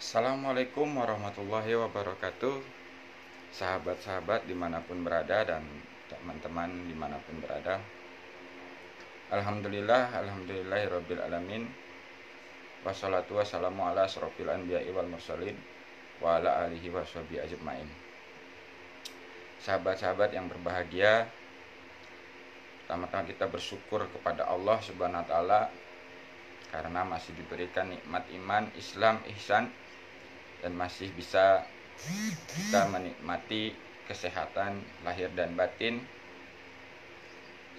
Assalamualaikum warahmatullahi wabarakatuh. Sahabat-sahabat dimanapun berada dan teman-teman dimanapun berada, Alhamdulillahirabbil alamin. Wassalatu wassalamu ala asrofil anbiya'i wal mursalin wa ala alihi washabihi ajmain. Sahabat-sahabat yang berbahagia, pertama-tama kita bersyukur kepada Allah Subhanahu wa taala karena masih diberikan nikmat iman, Islam, ihsan, dan masih bisa kita menikmati kesehatan lahir dan batin,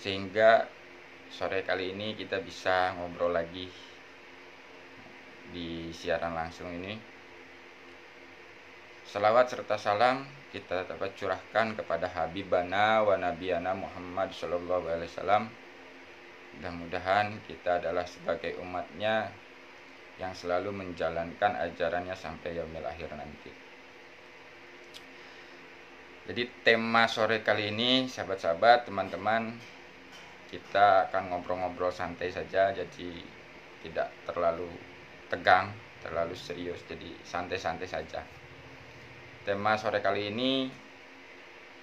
sehingga sore kali ini kita bisa ngobrol lagi di siaran langsung ini. Salawat serta salam kita dapat curahkan kepada Habibana wa Nabiyana Muhammad sallallahu alaihi wasallam. Mudah-mudahan kita adalah sebagai umatnya yang selalu menjalankan ajarannya sampai yaumil akhir nanti. Jadi tema sore kali ini, sahabat-sahabat, teman-teman, kita akan ngobrol-ngobrol santai saja, jadi tidak terlalu tegang, terlalu serius, jadi santai-santai saja. Tema sore kali ini,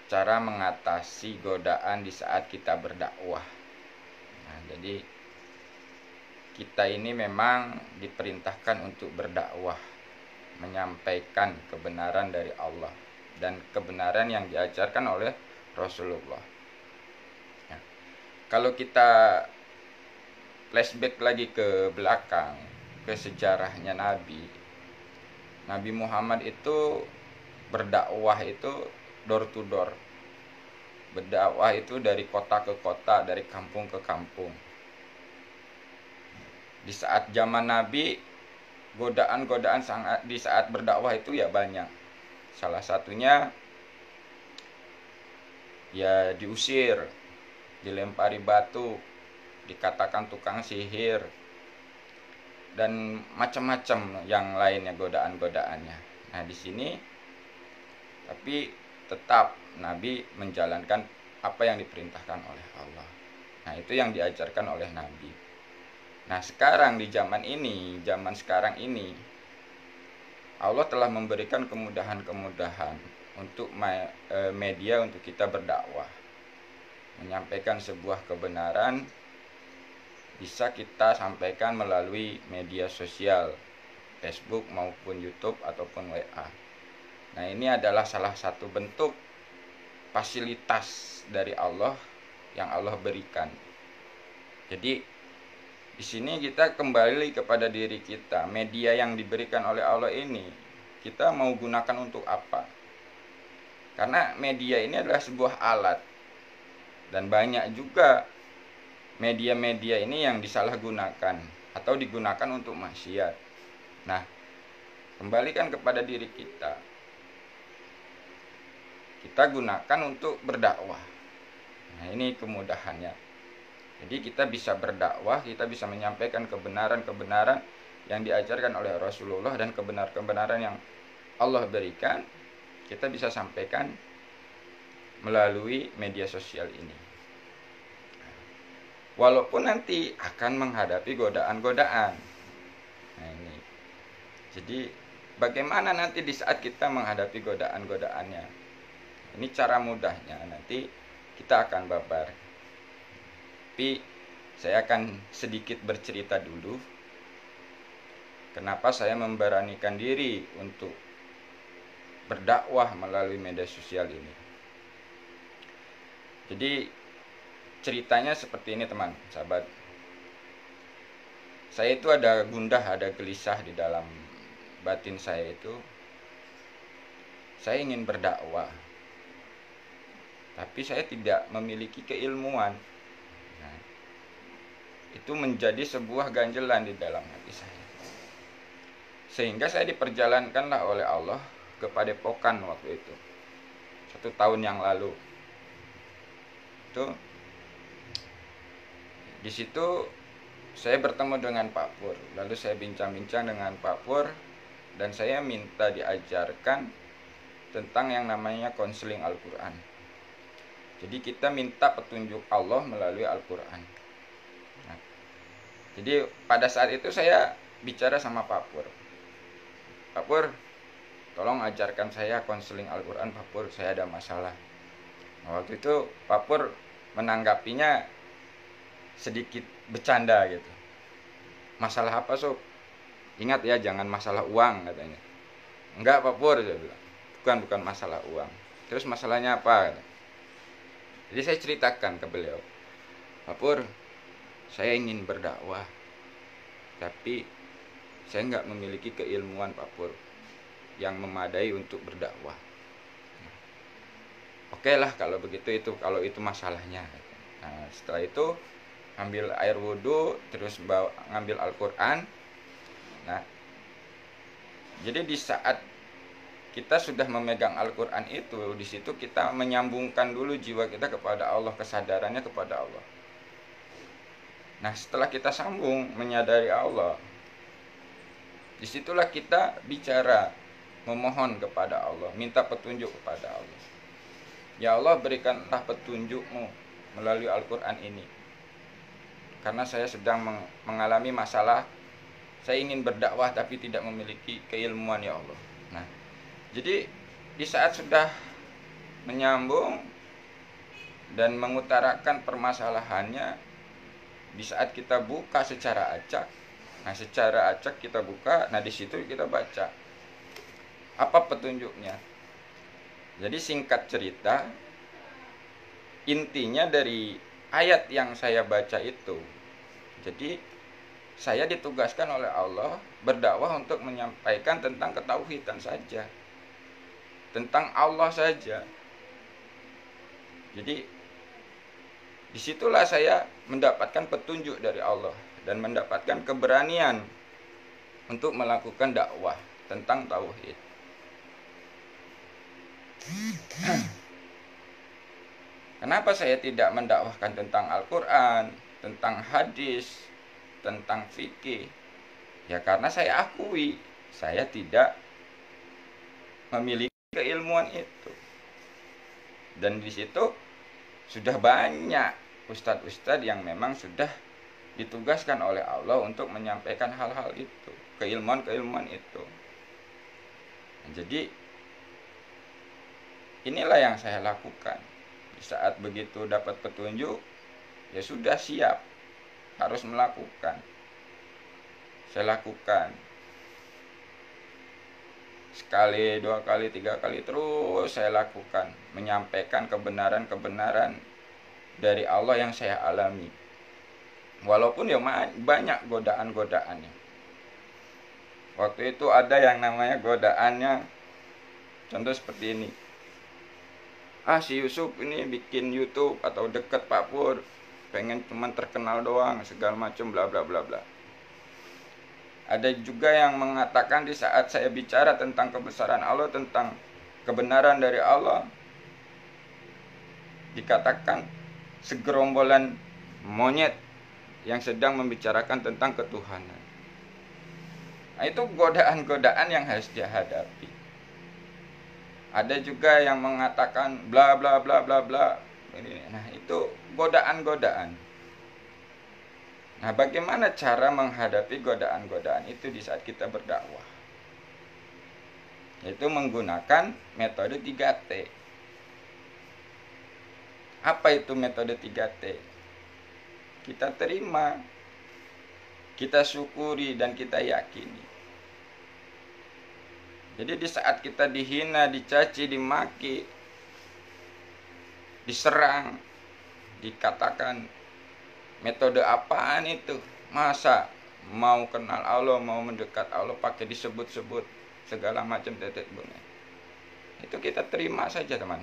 cara mengatasi godaan di saat kita berdakwah. Nah, jadi kita ini memang diperintahkan untuk berdakwah, menyampaikan kebenaran dari Allah dan kebenaran yang diajarkan oleh Rasulullah. Ya. Kalau kita flashback lagi ke belakang, ke sejarahnya Nabi Muhammad itu berdakwah itu door to door. Berdakwah itu dari kota ke kota, dari kampung ke kampung. Di saat zaman Nabi, godaan-godaan sangat di saat berdakwah itu ya banyak. Salah satunya ya diusir, dilempari batu, dikatakan tukang sihir, dan macam-macam yang lainnya godaan-godaannya. Nah, di sini tapi tetap Nabi menjalankan apa yang diperintahkan oleh Allah. Nah, itu yang diajarkan oleh Nabi. Nah, sekarang di zaman sekarang ini, Allah telah memberikan kemudahan-kemudahan untuk media untuk kita berdakwah. Menyampaikan sebuah kebenaran bisa kita sampaikan melalui media sosial, Facebook maupun YouTube ataupun WA. Nah, ini adalah salah satu bentuk fasilitas dari Allah yang Allah berikan. Jadi di sini kita kembali kepada diri kita. Media yang diberikan oleh Allah ini, kita mau gunakan untuk apa? Karena media ini adalah sebuah alat. Dan banyak juga media-media ini yang disalahgunakan atau digunakan untuk maksiat. Nah, kembalikan kepada diri kita. Kita gunakan untuk berdakwah. Nah, ini kemudahannya. Jadi kita bisa berdakwah, kita bisa menyampaikan kebenaran-kebenaran yang diajarkan oleh Rasulullah dan kebenaran-kebenaran yang Allah berikan, kita bisa sampaikan melalui media sosial ini. Walaupun nanti akan menghadapi godaan-godaan. Nah, ini. Jadi bagaimana nanti di saat kita menghadapi godaan-godaannya? Ini cara mudahnya, nanti kita akan babar. Tapi saya akan sedikit bercerita dulu kenapa saya memberanikan diri untuk berdakwah melalui media sosial ini. Jadi ceritanya seperti ini, teman, sahabat. Saya itu ada gundah, ada gelisah di dalam batin saya itu. Saya ingin berdakwah, tapi saya tidak memiliki keilmuan. Itu menjadi sebuah ganjelan di dalam hati saya. Sehingga saya diperjalankanlah oleh Allah ke Padepokan waktu itu. 1 tahun yang lalu. Di situ saya bertemu dengan Pak Pur. Lalu saya bincang-bincang dengan Pak Pur dan saya minta diajarkan tentang yang namanya konseling Al-Qur'an. Jadi kita minta petunjuk Allah melalui Al-Qur'an. Jadi pada saat itu saya bicara sama Pak Pur. Pak Pur, tolong ajarkan saya konseling Al-Quran Pak Pur, saya ada masalah. Waktu itu Pak Pur menanggapinya sedikit bercanda gitu. Masalah apa sob? Ingat ya, jangan masalah uang katanya. Enggak Pak Pur, saya bilang. Bukan masalah uang. Terus masalahnya apa? Jadi saya ceritakan ke beliau, Pak Pur, saya ingin berdakwah, tapi saya nggak memiliki keilmuan Pak Pur yang memadai untuk berdakwah. Oke lah kalau begitu, kalau itu masalahnya. Nah, setelah itu ambil air wudhu, terus ngambil Al-Quran. Nah, jadi di saat kita sudah memegang Al-Quran itu, di situ kita menyambungkan dulu jiwa kita kepada Allah, kesadarannya kepada Allah. Nah, setelah kita sambung menyadari Allah, disitulah kita bicara, memohon kepada Allah, minta petunjuk kepada Allah. Ya Allah, berikanlah petunjuk-Mu melalui Al-Quran ini. Karena saya sedang mengalami masalah, saya ingin berdakwah tapi tidak memiliki keilmuan ya Allah. Nah, jadi di saat sudah menyambung dan mengutarakan permasalahannya, di saat kita buka secara acak, nah secara acak kita buka, nah di situ kita baca apa petunjuknya. Jadi singkat cerita, intinya dari ayat yang saya baca itu, jadi saya ditugaskan oleh Allah berdakwah untuk menyampaikan tentang ketauhidan saja, tentang Allah saja. Jadi disitulah saya mendapatkan petunjuk dari Allah dan mendapatkan keberanian untuk melakukan dakwah tentang tauhid. Kenapa saya tidak mendakwahkan tentang Al-Quran, tentang hadis, tentang fikih? Ya karena saya akui saya tidak memiliki keilmuan itu. Dan di situ sudah banyak ustadz-ustadz yang memang sudah ditugaskan oleh Allah untuk menyampaikan hal-hal itu, keilmuan-keilmuan itu. Nah, jadi inilah yang saya lakukan. Di saat begitu dapat petunjuk, ya sudah siap, harus melakukan. Saya lakukan sekali, 2 kali, 3 kali, terus saya lakukan, menyampaikan kebenaran-kebenaran dari Allah yang saya alami. Walaupun ya banyak godaan-godaannya. Waktu itu ada yang namanya godaannya, contoh seperti ini. Si Yusuf ini bikin YouTube atau deket Pak Pur, pengen cuman terkenal doang, segala macam bla bla bla bla. Ada juga yang mengatakan di saat saya bicara tentang kebesaran Allah, tentang kebenaran dari Allah, dikatakan segerombolan monyet yang sedang membicarakan tentang ketuhanan. Nah, itu godaan-godaan yang harus dihadapi. Ada juga yang mengatakan bla bla bla bla bla. Nah, itu godaan-godaan. Nah, bagaimana cara menghadapi godaan-godaan itu di saat kita berdakwah? Yaitu menggunakan metode 3T. Apa itu metode 3T? Kita terima, kita syukuri, dan kita yakini. Jadi di saat kita dihina, dicaci, dimaki, diserang, dikatakan metode apaan itu? Masa mau kenal Allah, mau mendekat Allah pakai disebut-sebut segala macam tetet bunga? Itu kita terima saja teman.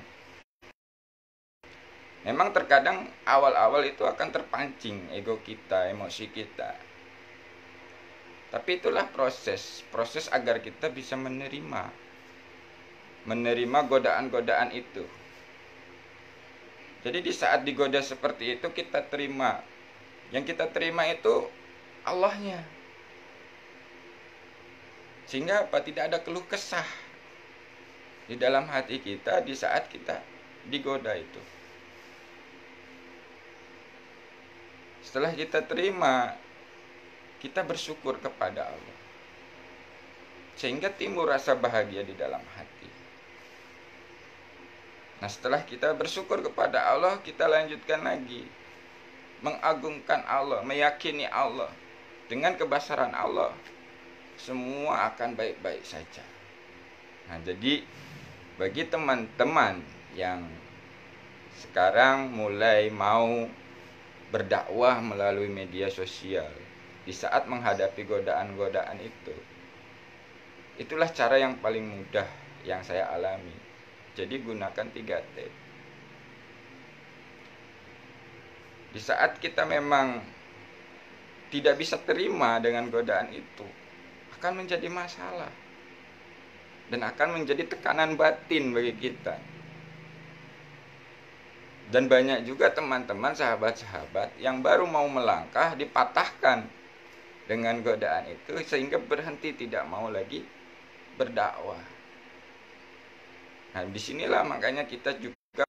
Memang terkadang awal-awal itu akan terpancing ego kita, emosi kita. Tapi itulah proses agar kita bisa menerima godaan-godaan itu. Jadi di saat digoda seperti itu kita terima. Yang kita terima itu Allahnya. Sehingga apa? Tidak ada keluh kesah di dalam hati kita di saat kita digoda itu. Setelah kita terima, kita bersyukur kepada Allah. sehingga timbul rasa bahagia di dalam hati. Nah, setelah kita bersyukur kepada Allah, kita lanjutkan lagi mengagungkan Allah, meyakini Allah. Dengan kebesaran Allah, semua akan baik-baik saja. Nah, jadi bagi teman-teman yang sekarang mulai mau berdakwah melalui media sosial, di saat menghadapi godaan-godaan itu, itulah cara yang paling mudah yang saya alami. Jadi gunakan 3T. Di saat kita memang tidak bisa terima dengan godaan itu, akan menjadi masalah dan akan menjadi tekanan batin bagi kita. Dan banyak juga teman-teman, sahabat-sahabat yang baru mau melangkah dipatahkan dengan godaan itu sehingga berhenti, tidak mau lagi berdakwah. Nah, disinilah makanya kita juga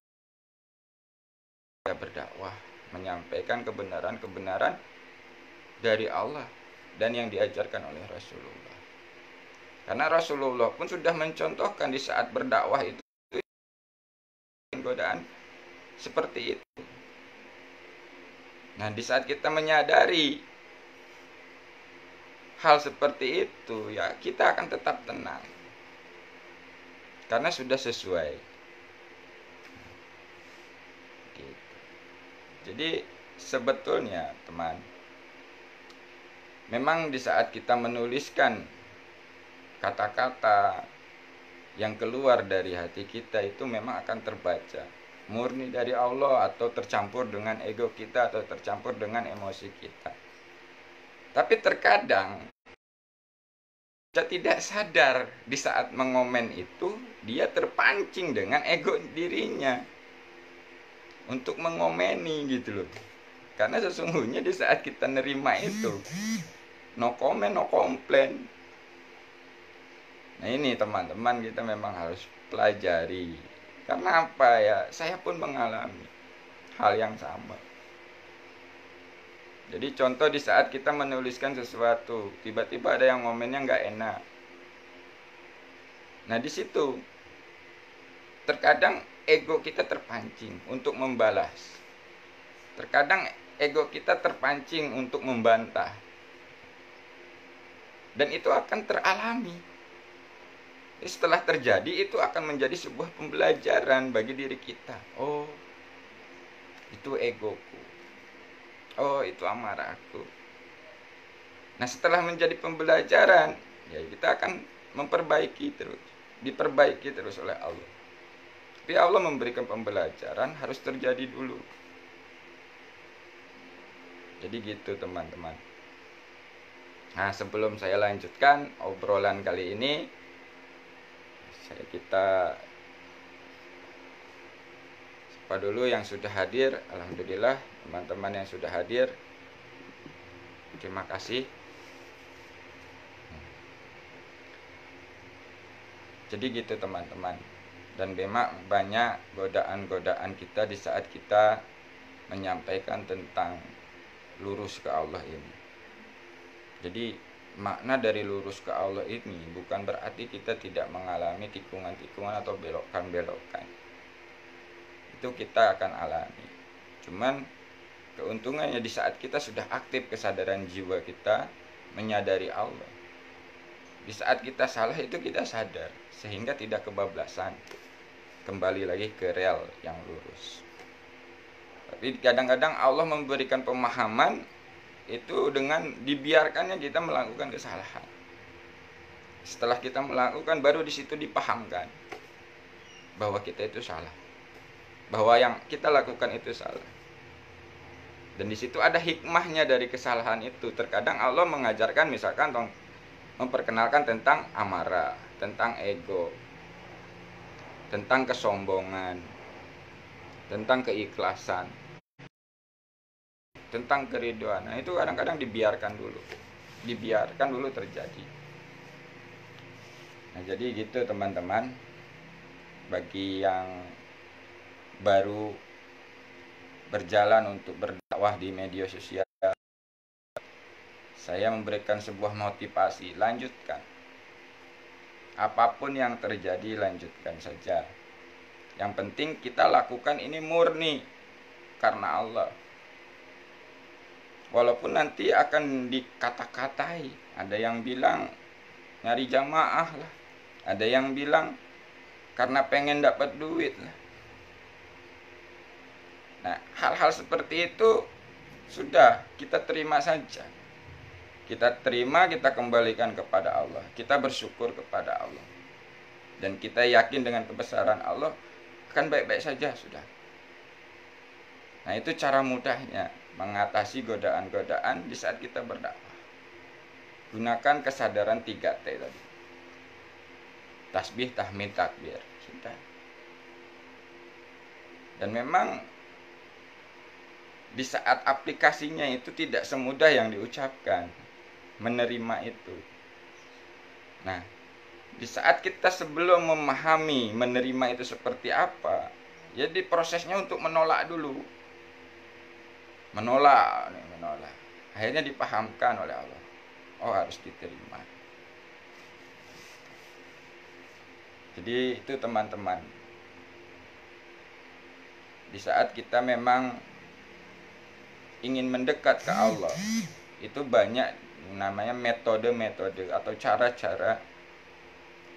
berdakwah, menyampaikan kebenaran-kebenaran dari Allah dan yang diajarkan oleh Rasulullah. Karena Rasulullah pun sudah mencontohkan di saat berdakwah itu godaan seperti itu. Nah, di saat kita menyadari hal seperti itu, ya kita akan tetap tenang. Karena sudah sesuai. Gitu. Jadi sebetulnya teman, memang di saat kita menuliskan kata-kata yang keluar dari hati kita itu memang akan terbaca murni dari Allah atau tercampur dengan ego kita atau tercampur dengan emosi kita. Tapi terkadang kita tidak sadar di saat mengomen itu dia terpancing dengan ego dirinya untuk mengomeni gitu loh. Karena sesungguhnya di saat kita nerima itu no comment, no komplain. Nah, ini teman-teman, kita memang harus pelajari. Karena apa ya? Saya pun mengalami hal yang sama. Jadi contoh di saat kita menuliskan sesuatu, tiba-tiba ada yang ngomennya nggak enak. Nah, di situ terkadang ego kita terpancing untuk membalas. Terkadang ego kita terpancing untuk membantah. Dan itu akan teralami. Setelah terjadi, itu akan menjadi sebuah pembelajaran bagi diri kita. Oh, itu egoku. Oh, itu amarahku. Nah, setelah menjadi pembelajaran, ya kita akan memperbaiki terus. Diperbaiki terus oleh Allah. Tapi Allah memberikan pembelajaran harus terjadi dulu. Jadi gitu teman-teman. Nah, sebelum saya lanjutkan obrolan kali ini, kita sapa dulu yang sudah hadir. Alhamdulillah teman-teman yang sudah hadir, terima kasih. Jadi gitu teman-teman. Dan memang banyak godaan-godaan kita di saat kita menyampaikan tentang lurus ke Allah ini. Jadi makna dari lurus ke Allah ini bukan berarti kita tidak mengalami tikungan-tikungan atau belokan-belokan. Itu kita akan alami. Cuman keuntungannya di saat kita sudah aktif kesadaran jiwa kita menyadari Allah. Di saat kita salah itu kita sadar sehingga tidak kebablasan. Kembali lagi ke rel yang lurus. Tapi kadang-kadang Allah memberikan pemahaman itu dengan dibiarkannya kita melakukan kesalahan. Setelah kita melakukan, baru di situ dipahamkan bahwa kita itu salah, bahwa yang kita lakukan itu salah. Dan di situ ada hikmahnya dari kesalahan itu. Terkadang Allah mengajarkan, misalkan memperkenalkan tentang amarah, tentang ego, tentang kesombongan, tentang keikhlasan, tentang keriduan. Nah, itu kadang-kadang dibiarkan dulu terjadi. Nah, jadi gitu teman-teman. Bagi yang baru berjalan untuk berdakwah di media sosial, saya memberikan sebuah motivasi, lanjutkan. Apapun yang terjadi lanjutkan saja. Yang penting kita lakukan ini murni karena Allah. Walaupun nanti akan dikata-katai, ada yang bilang nyari jamaah lah, ada yang bilang karena pengen dapat duit lah. Nah, hal-hal seperti itu sudah kita terima saja. Kita terima, kita kembalikan kepada Allah. Kita bersyukur kepada Allah. Dan kita yakin dengan kebesaran Allah akan baik-baik saja sudah. Nah, itu cara mudahnya mengatasi godaan-godaan di saat kita berdakwah. Gunakan kesadaran 3T tadi. Tasbih, tahmid, takbir. Sudah. Dan memang di saat aplikasinya itu tidak semudah yang diucapkan. Menerima itu. Nah, di saat kita sebelum memahami menerima itu seperti apa, jadi prosesnya untuk menolak dulu. Menolak. Akhirnya dipahamkan oleh Allah. Oh, harus diterima. Jadi itu teman-teman. Di saat kita memang ingin mendekat ke Allah, itu banyak namanya metode-metode atau cara-cara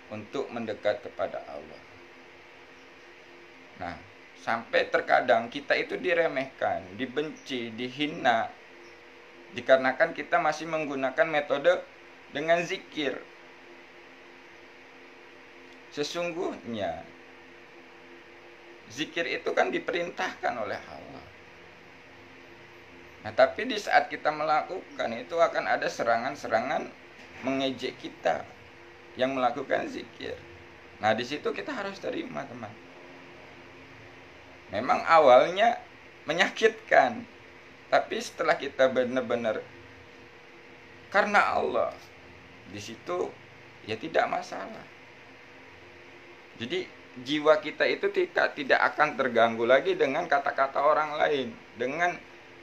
untuk mendekat kepada Allah. Nah, sampai terkadang kita itu diremehkan, dibenci, dihina, dikarenakan kita masih menggunakan metode dengan zikir. Sesungguhnya zikir itu kan diperintahkan oleh Allah. Nah, tapi di saat kita melakukan itu akan ada serangan-serangan mengejek kita yang melakukan zikir. Nah, di situ kita harus terima, teman. Memang awalnya menyakitkan, tapi setelah kita benar-benar karena Allah, di situ ya tidak masalah. Jadi jiwa kita itu tidak akan terganggu lagi dengan kata-kata orang lain, dengan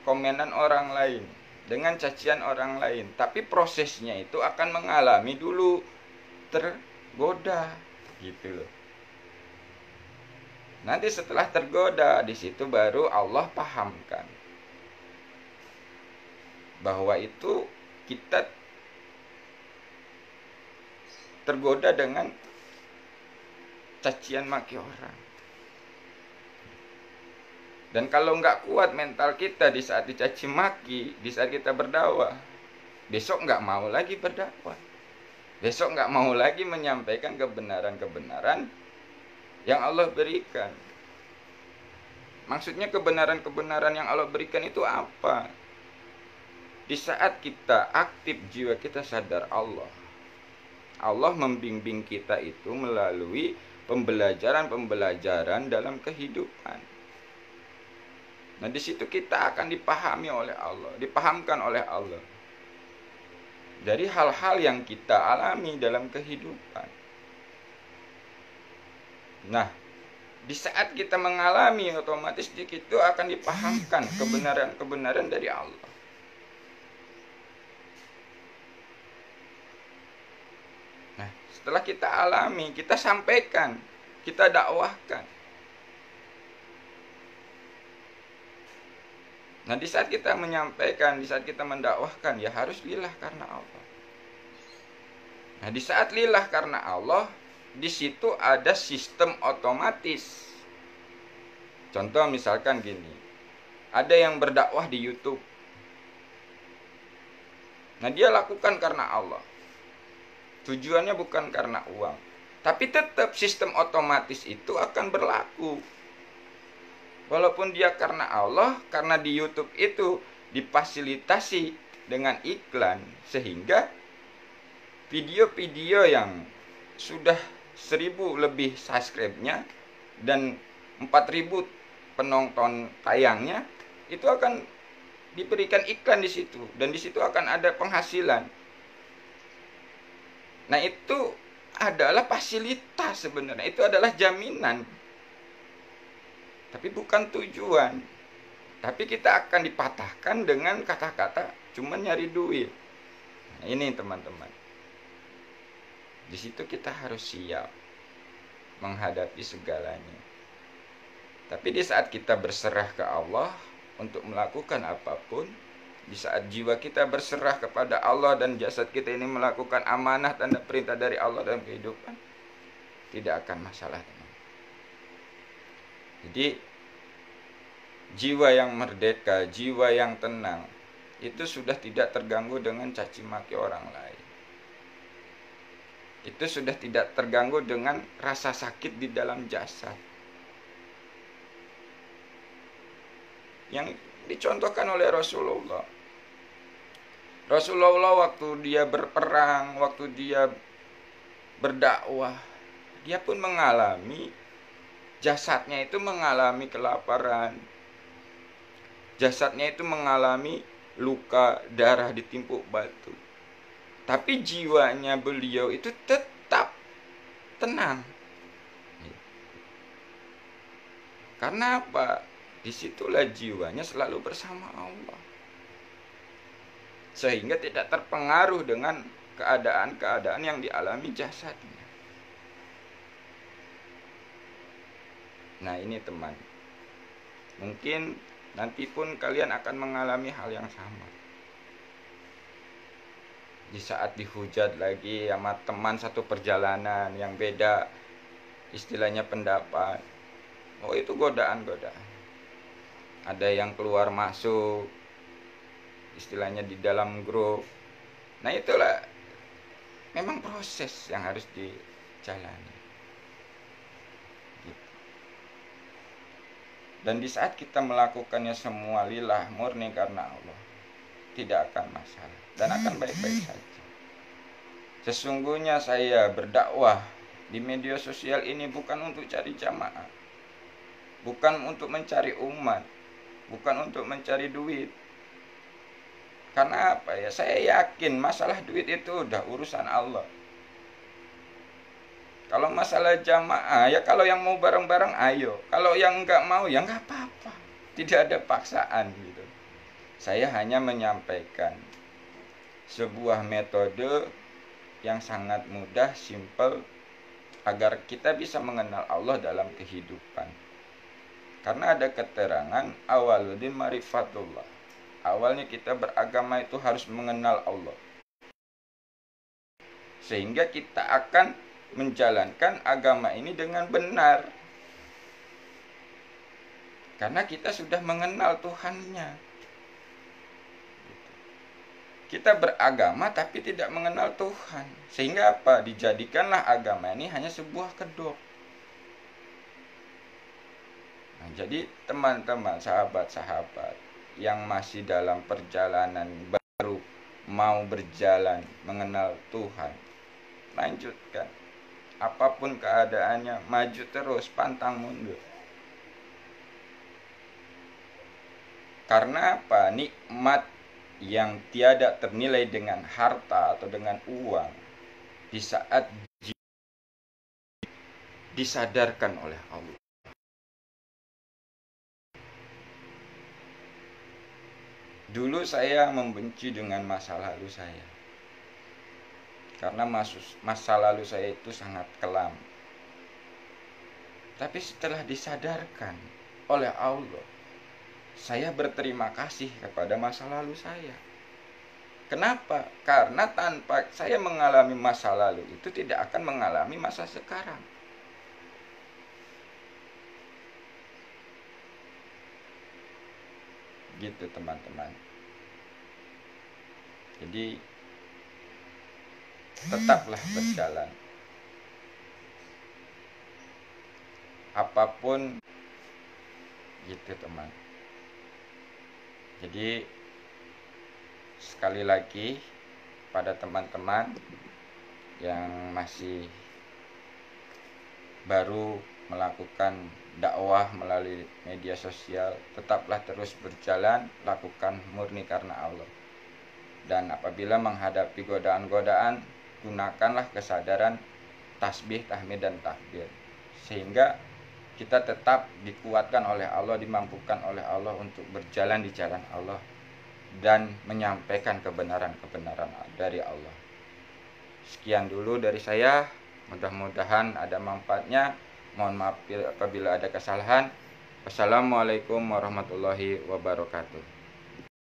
komenan orang lain, dengan cacian orang lain. Tapi prosesnya itu akan mengalami dulu tergoda gitu loh. Nanti setelah tergoda, di situ baru Allah pahamkan bahwa itu kita tergoda dengan cacian maki orang. Dan kalau nggak kuat mental kita di saat dicaci maki, di saat kita berdakwah, besok nggak mau lagi berdakwah. Besok nggak mau lagi menyampaikan kebenaran-kebenaran yang Allah berikan. Maksudnya kebenaran-kebenaran yang Allah berikan itu apa? Di saat kita aktif, jiwa kita sadar Allah. Allah membimbing kita itu melalui pembelajaran-pembelajaran dalam kehidupan. Nah, di situ kita akan dipahami oleh Allah, dipahamkan oleh Allah dari hal-hal yang kita alami dalam kehidupan. Nah, di saat kita mengalami, otomatis di situ akan dipahamkan kebenaran-kebenaran dari Allah. Nah, setelah kita alami, kita sampaikan, kita dakwahkan. Nah, di saat kita menyampaikan, di saat kita mendakwahkan, ya harus lillah karena Allah. Nah, di saat lillah karena Allah, di situ ada sistem otomatis. Contoh misalkan gini, ada yang berdakwah di YouTube. Nah, dia lakukan karena Allah. Tujuannya bukan karena uang. Tapi tetap sistem otomatis itu akan berlaku. Walaupun dia karena Allah, karena di YouTube itu difasilitasi dengan iklan, sehingga video-video yang sudah 1000 lebih subscribe-nya dan 4000 penonton tayangnya itu akan diberikan iklan di situ, dan di situ akan ada penghasilan. Nah, itu adalah fasilitas sebenarnya, itu adalah jaminan. Tapi bukan tujuan. Tapi kita akan dipatahkan dengan kata-kata cuma nyari duit. Nah, ini teman-teman. Di situ kita harus siap menghadapi segalanya. Tapi di saat kita berserah ke Allah untuk melakukan apapun, di saat jiwa kita berserah kepada Allah dan jasad kita ini melakukan amanah tanda perintah dari Allah dalam kehidupan, tidak akan masalah, teman. Jadi jiwa yang merdeka, jiwa yang tenang, itu sudah tidak terganggu dengan caci maki orang lain. Itu sudah tidak terganggu dengan rasa sakit di dalam jasad. Yang dicontohkan oleh Rasulullah. Rasulullah waktu dia berperang, waktu dia berdakwah, dia pun mengalami, jasadnya itu mengalami kelaparan. Jasadnya itu mengalami luka, darah ditimpuk batu. Tapi jiwanya beliau itu tetap tenang. Karena apa? Disitulah jiwanya selalu bersama Allah. Sehingga tidak terpengaruh dengan keadaan-keadaan yang dialami jasadnya. Nah ini teman, mungkin nanti pun kalian akan mengalami hal yang sama. Di saat dihujat lagi sama teman satu perjalanan yang beda, istilahnya pendapat, oh itu godaan-godaan. Ada yang keluar masuk, istilahnya di dalam grup. Nah itulah memang proses yang harus dijalani. Gitu. Dan di saat kita melakukannya semua lillah, murni karena Allah, tidak akan masalah dan akan baik-baik saja. Sesungguhnya saya berdakwah di media sosial ini bukan untuk cari jamaah, bukan untuk mencari umat, bukan untuk mencari duit. Karena apa ya? Saya yakin masalah duit itu udah urusan Allah. Kalau masalah jamaah ya, kalau yang mau bareng-bareng ayo, kalau yang enggak mau ya enggak apa-apa. Tidak ada paksaan gitu. Saya hanya menyampaikan sebuah metode yang sangat mudah, simple, agar kita bisa mengenal Allah dalam kehidupan. Karena ada keterangan awaludin marifatullah. Awalnya kita beragama itu harus mengenal Allah. Sehingga kita akan menjalankan agama ini dengan benar. Karena kita sudah mengenal Tuhannya. Kita beragama tapi tidak mengenal Tuhan. Sehingga apa? Dijadikanlah agama ini hanya sebuah kedok. Nah, jadi teman-teman, sahabat-sahabat yang masih dalam perjalanan baru mau berjalan mengenal Tuhan, lanjutkan. Apapun keadaannya, maju terus, pantang mundur. Karena apa? Nikmat yang tiada ternilai dengan harta atau dengan uang, di saat disadarkan oleh Allah. Dulu saya membenci dengan masa lalu saya, karena masa lalu saya itu sangat kelam. Tapi setelah disadarkan oleh Allah, saya berterima kasih kepada masa lalu saya. Kenapa? Karena tanpa saya mengalami masa lalu itu tidak akan mengalami masa sekarang. Gitu teman-teman. Jadi tetaplah berjalan. Apapun gitu teman. Jadi sekali lagi pada teman-teman yang masih baru melakukan dakwah melalui media sosial, tetaplah terus berjalan, lakukan murni karena Allah. Dan apabila menghadapi godaan-godaan, gunakanlah kesadaran tasbih, tahmid, dan takbir, sehingga kita tetap dikuatkan oleh Allah, dimampukan oleh Allah untuk berjalan di jalan Allah dan menyampaikan kebenaran-kebenaran dari Allah. Sekian dulu dari saya, mudah-mudahan ada manfaatnya. Mohon maaf apabila ada kesalahan. Wassalamualaikum warahmatullahi wabarakatuh.